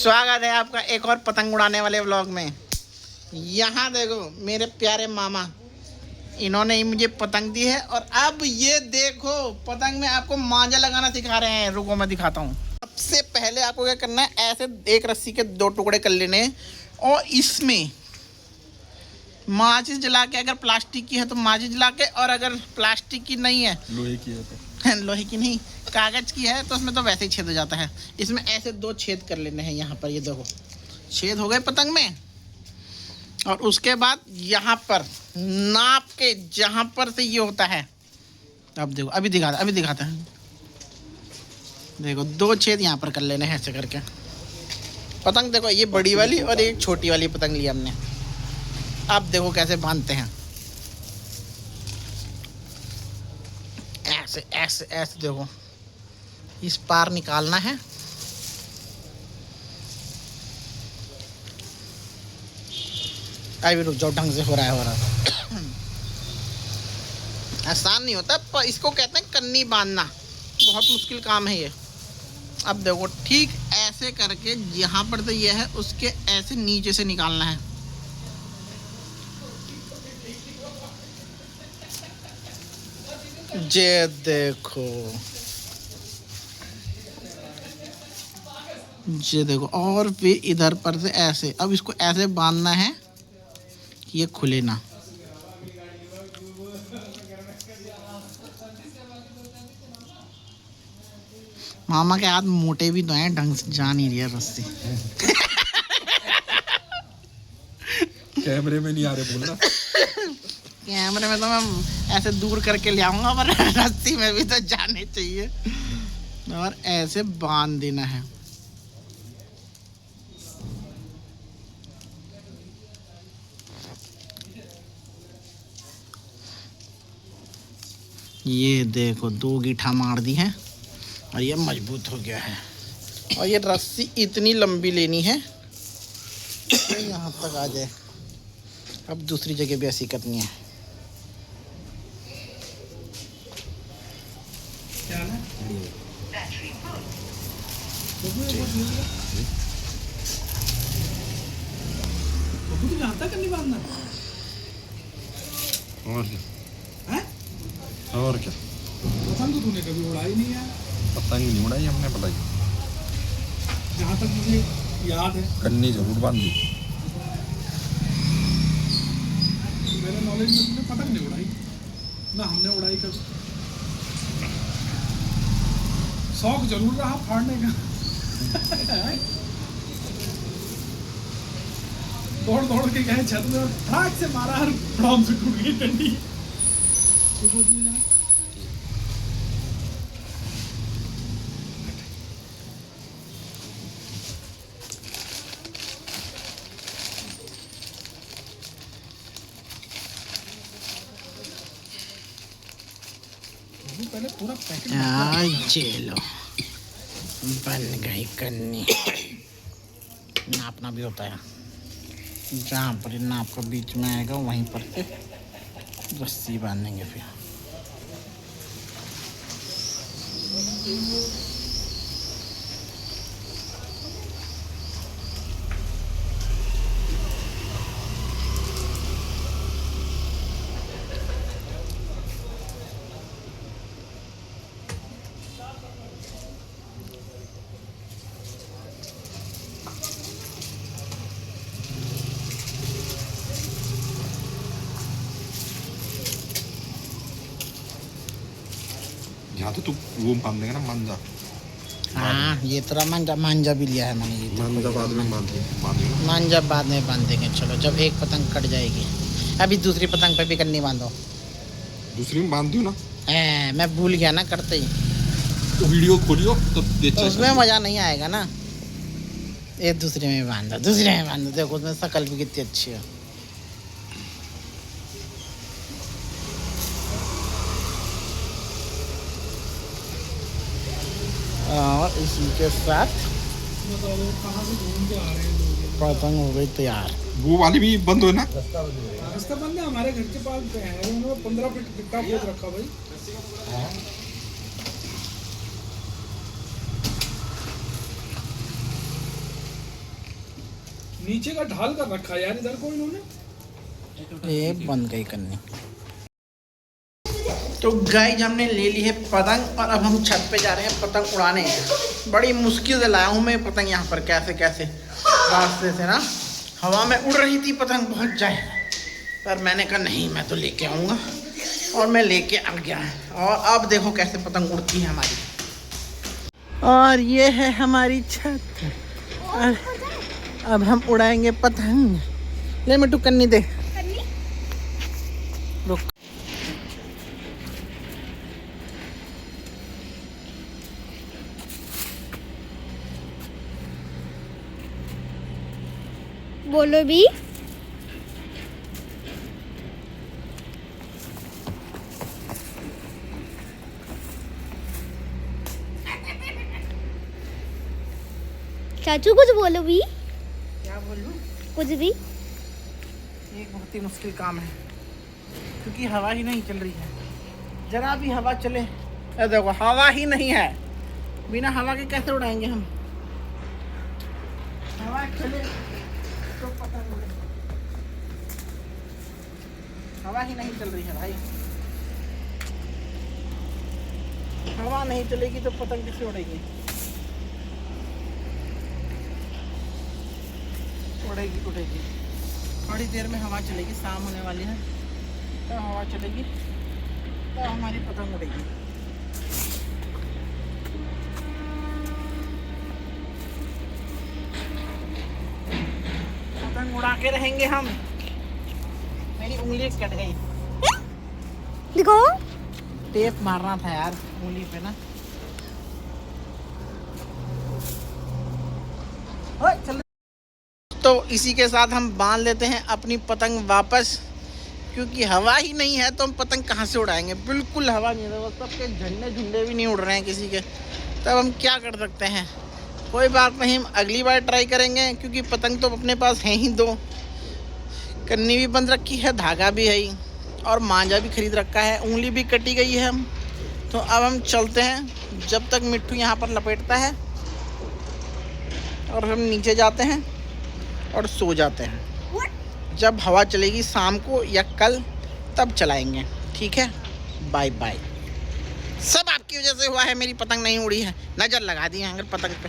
स्वागत है आपका एक और पतंग उड़ाने वाले व्लॉग में। यहाँ देखो मेरे प्यारे मामा, इन्होंने ही मुझे पतंग दी है और अब ये देखो पतंग में आपको मांझा लगाना सिखा रहे हैं। रुको मैं दिखाता हूँ। सबसे पहले आपको क्या करना है, ऐसे एक रस्सी के 2 टुकड़े कर लेने हैं और इसमें माचिस जला के, अगर प्लास्टिक की है तो माचिस जला के, और अगर प्लास्टिक की नहीं है, लोहे की है तो लोहे की नहीं, कागज की है तो उसमें तो वैसे ही छेद हो जाता है। इसमें ऐसे 2 छेद कर लेने हैं। यहाँ पर ये देखो छेद हो गए पतंग में। और उसके बाद यहाँ पर नाप के जहाँ पर से ये होता है, अब देखो अभी दिखाते हैं। देखो 2 छेद यहाँ पर कर लेने हैं ऐसे करके। पतंग देखो ये बड़ी वाली और एक छोटी वाली पतंग ली हमने। अब देखो कैसे बांधते हैं, ऐसे ऐसे ऐसे देखो इस पार निकालना है। अभी रुक जाओ, ढंग से हो रहा है आसान नहीं होता, पर इसको कहते हैं कन्नी बांधना। बहुत मुश्किल काम है ये। अब देखो ठीक ऐसे करके यहाँ पर तो ये है, उसके ऐसे नीचे से निकालना है। ये देखो, ये देखो, और फिर इधर पर से ऐसे। अब इसको ऐसे बांधना है कि ये खुले ना। मामा के हाथ मोटे भी तो हैं, ढंग से जा नहीं रही है रस्सी। कैमरे में नहीं आ रहे बोलना। कैमरे में तो मैं ऐसे दूर करके ले आऊंगा, पर रस्सी में भी तो जाने चाहिए। और ऐसे बांध देना है। ये देखो 2 गीठा मार दी है और ये मजबूत हो गया है। और ये रस्सी इतनी लंबी लेनी है तो यहाँ तक आ जाए। अब दूसरी जगह भी ऐसी करनी है। और क्या पतंग तो तूने कभी उड़ाई नहीं है? पतंग नहीं उड़ाई हमने, पता ही जहाँ तक मुझे याद है कन्नी जरूर बांधी। मेरे नॉलेज में तूने पतंग नहीं उड़ाई ना, हमने उड़ाई कभी। शौक जरूर रहा फाड़ने का। दौड़ दौड़ के गए छत में और फटाक से मारा और फ्रॉम से टूट गई डंडी। पहले पूरा पैकेट चलो बन गई कन्नी। नापना भी होता है, जहाँ पर नाप का बीच में आएगा वहीं पर से रस्सी बांधेंगे। फिर यहाँ तो तू वो बांध देगा ना मांझा। हाँ ये तरह मांझा भी लिया है मैंने। ये मांझा बाद में बांधेंगे। मांझा बाद में बांधेंगे। चलो जब एक पतंग कट जाएगी। अभी दूसरी पतंग पे भी कन्नी बांधो। दूसरी में बांध दियो ना। मैं भूल गया ना करते ही। तो वीडियो खोलियो तो उसमें मजा नहीं आएगा ना। ये दूसरे में बांधो, दूसरे में बांधो। देखो उसमें शक्ल भी कितनी अच्छी है। और इसी के साथ कहाँ से घूम के आ रहे हैं लोग। पतंग हो गई तैयार। वो वाली भी बंद हो ना। रास्ता बंद है, हमारे घर के पास है, उन्होंने 15 फीट गिट्टा खोद रखा भाई। नीचे का ढाल कर रखा है यार इधर को इन्होंने। ये बंद गई करनी। तो गाइस हमने ले ली है पतंग और अब हम छत पे जा रहे हैं पतंग उड़ाने। बड़ी मुश्किल से लाया हूँ मैं पतंग यहाँ पर, कैसे कैसे रास्ते से ना हवा में उड़ रही थी पतंग बहुत जाए, पर मैंने कहा नहीं मैं तो लेके आऊँगा और मैं लेके आ गया। और अब देखो कैसे पतंग उड़ती है हमारी। और ये है हमारी छत और अब हम उड़ाएंगे पतंग। ले मिट्टू कन्नी दे, रुक। बोलो भी। चाचू कुछ बोलो भी। क्या बोलूं? कुछ भी। ये एक बहुत ही मुश्किल काम है क्योंकि हवा ही नहीं चल रही है। जरा भी हवा चले, ये देखो हवा ही नहीं है। बिना हवा के कैसे उड़ाएंगे हम? हवा चले तो पतंग उड़े। हवा ही नहीं चल रही है भाई। हवा नहीं चलेगी तो पतंग कैसे उड़ेगी? उड़ेगी उड़ेगी। थोड़ी देर में हवा चलेगी, शाम होने वाली है तो हवा चलेगी तो हमारी पतंग उड़ेगी। पतंग उड़ा के रहेंगे हम। मेरी उंगली कट गई। देखो टेप मारना था यार उंगली पे ना। ओए, चल। तो इसी के साथ हम बांध लेते हैं अपनी पतंग वापस, क्योंकि हवा ही नहीं है तो हम पतंग कहाँ से उड़ाएंगे। बिल्कुल हवा नहीं है, सबके झंडे झुंडे भी नहीं उड़ रहे हैं किसी के। तब हम क्या कर सकते हैं? कोई बात नहीं, हम अगली बार ट्राई करेंगे क्योंकि पतंग तो अपने पास है ही 2। कन्नी भी बंद रखी है, धागा भी है ही, और मांझा भी खरीद रखा है। उंगली भी कटी गई है हम। तो अब हम चलते हैं जब तक मिट्टू यहाँ पर लपेटता है और हम नीचे जाते हैं और सो जाते हैं। जब हवा चलेगी शाम को या कल तब चलाएंगे, ठीक है? Bye bye. सब आपकी वजह से हुआ है, मेरी पतंग नहीं उड़ी है। नज़र लगा दी है अगर पतंग पे।